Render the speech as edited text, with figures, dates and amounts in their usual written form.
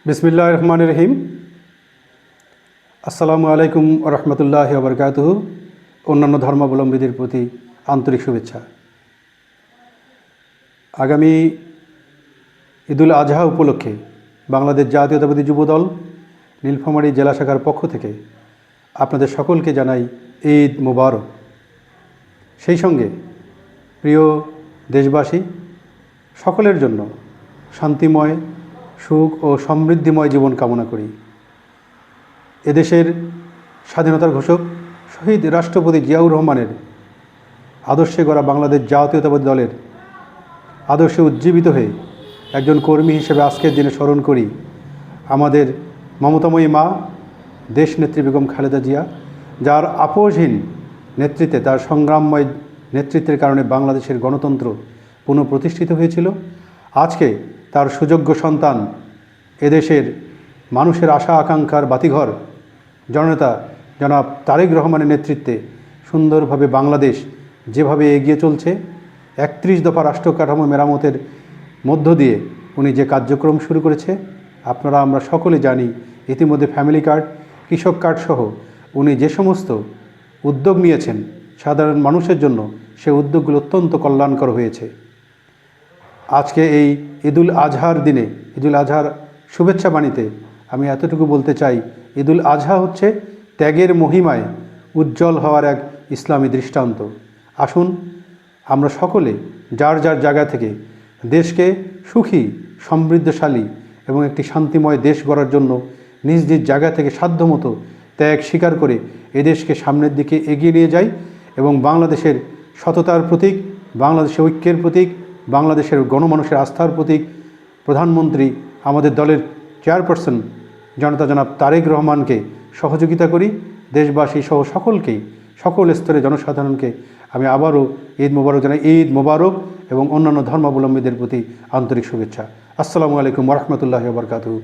বিসমিল্লাহির রহমানির রহিম। আসসালামু আলাইকুম ওয়া রাহমাতুল্লাহি ওয়া বারাকাতুহু। অন্যান্য ধর্মাবলম্বীদের প্রতি আন্তরিক শুভেচ্ছা। আগামী ঈদুল আজহা উপলক্ষে বাংলাদেশ জাতীয়তাবাদী যুবদল নীলফামারী জেলা শাখার পক্ষ থেকে আপনাদের সকলকে জানাই ঈদ মোবারক। সেই সঙ্গে প্রিয় দেশবাসী সকলের জন্য শান্তিময়, সুখ ও সমৃদ্ধিময় জীবন কামনা করি। এদেশের স্বাধীনতার ঘোষক শহীদ রাষ্ট্রপতি জিয়াউর রহমানের আদর্শে গড়া বাংলাদেশ জাতীয়তাবাদী দলের আদর্শে উজ্জীবিত হয়ে একজন কর্মী হিসেবে আজকের দিনে স্মরণ করি আমাদের মমতাময়ী মা দেশনেত্রী বেগম খালেদা জিয়া, যার আপোষহীন নেতৃত্বে, তার সংগ্রামময় নেতৃত্বের কারণে বাংলাদেশের গণতন্ত্র পুনঃপ্রতিষ্ঠিত হয়েছিল। আজকে তার সুযোগ্য সন্তান, এদেশের মানুষের আশা আকাঙ্ক্ষার বাতিঘর জননেতা জনাব তারেক রহমানের নেতৃত্বে সুন্দরভাবে বাংলাদেশ যেভাবে এগিয়ে চলছে, ৩১ দফা রাষ্ট্র কাঠামো মেরামতের মধ্য দিয়ে উনি যে কার্যক্রম শুরু করেছে, আপনারা আমরা সকলে জানি। ইতিমধ্যে ফ্যামিলি কার্ড, কৃষক কার্ড সহ উনি যে সমস্ত উদ্যোগ নিয়েছেন সাধারণ মানুষের জন্য, সে উদ্যোগগুলো অত্যন্ত কল্যাণকর হয়েছে। আজকে এই ঈদুল আজহার দিনে, ঈদুল আজহার শুভেচ্ছা বাণীতে আমি এতটুকু বলতে চাই, ঈদুল আজহা হচ্ছে ত্যাগের মহিমায় উজ্জ্বল হওয়ার এক ইসলামী দৃষ্টান্ত। আসুন আমরা সকলে যার যার জায়গা থেকে দেশকে সুখী, সমৃদ্ধশালী এবং একটি শান্তিময় দেশ গড়ার জন্য নিজ নিজ জায়গা থেকে সাধ্যমতো ত্যাগ স্বীকার করে এদেশকে সামনের দিকে এগিয়ে নিয়ে যাই এবং বাংলাদেশের সততার প্রতীক, বাংলাদেশের ঐক্যের প্রতীক, বাংলাদেশের গণমানুষের আস্থার প্রতীক প্রধানমন্ত্রী আমাদের দলের চেয়ারপারসন জনতা জনাব তারেক রহমানকে সহযোগিতা করি। দেশবাসী সহ সকলকেই, সকল স্তরের জনসাধারণকে আমি আবারও ঈদ মোবারক জানাই। ঈদ মোবারক এবং অন্যান্য ধর্মাবলম্বীদের প্রতি আন্তরিক শুভেচ্ছা। আসসালামু আলাইকুম ওয়া রাহমাতুল্লাহি ওয়া বারাকাতুহু।